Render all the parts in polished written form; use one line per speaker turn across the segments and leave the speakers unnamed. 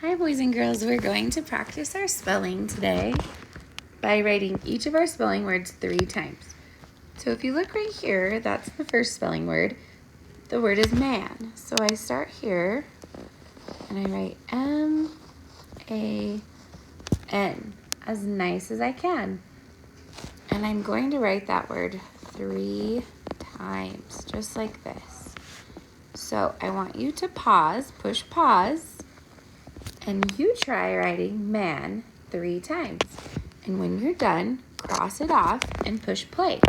Hi boys and girls, we're going to practice our spelling today by writing each of our spelling words 3 times. So if you look right here, that's the first spelling word. The word is man. So I start here and I write M-A-N as nice as I can. And I'm going to write that word 3 times, just like this. So I want you to pause, push pause, and you try writing man 3 times. And when you're done, cross it off and push play.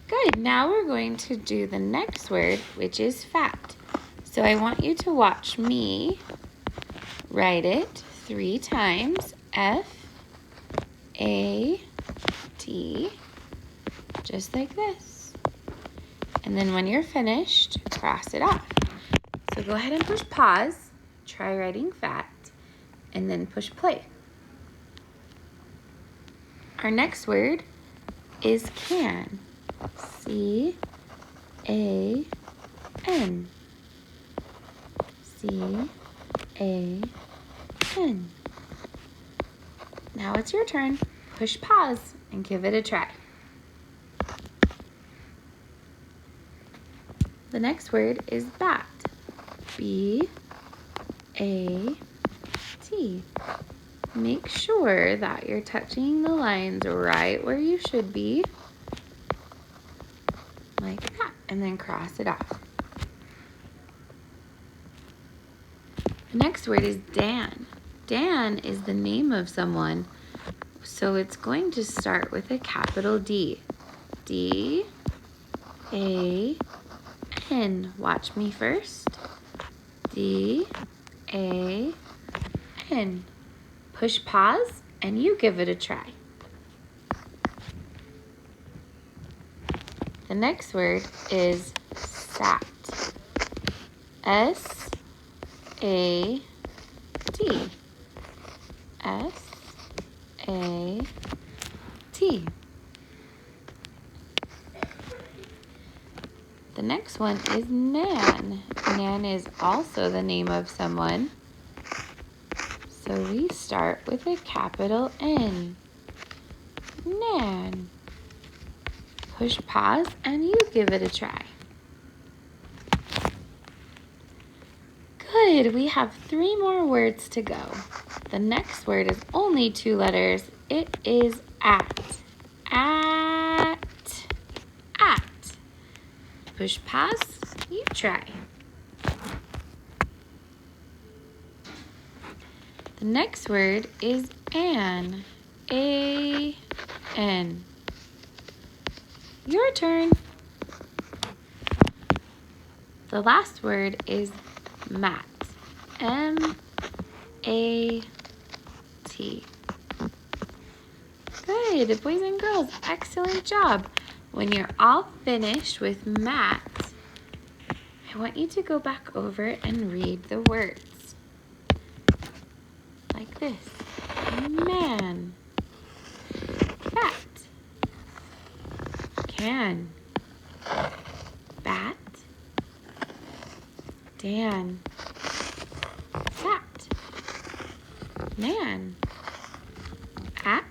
Good, now we're going to do the next word, which is fat. So I want you to watch me write it 3 times, F-A-T, just like this. And then when you're finished, cross it off. So go ahead and push pause, try writing fat, and then push play. Our next word is can. C-A-N. C-A-N. Now it's your turn. Push pause and give it a try. The next word is bat. B-A-T. Make sure that you're touching the lines right where you should be, like that, and then cross it off. The next word is Dan. Dan is the name of someone, so it's going to start with a capital D. D-A-N. Watch me first. D-A-N. Push pause and you give it a try. The next word is sat. S-A-T. S-A-T. The next one is Nan. Nan is also the name of someone. So we start with a capital N. Nan. Push pause and you give it a try. Good, we have 3 more words to go. The next word is only 2 letters. It is at. At. Push pause, you try. The next word is an. A-N. Your turn. The last word is mat. M-A-T. Good, boys and girls, excellent job. When you're all finished with mat, I want you to go back over and read the words. Like this. Man. Fat. Can. Bat. Dan. Fat. Man. At.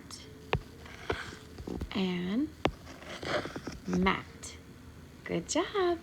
And mat. Good job.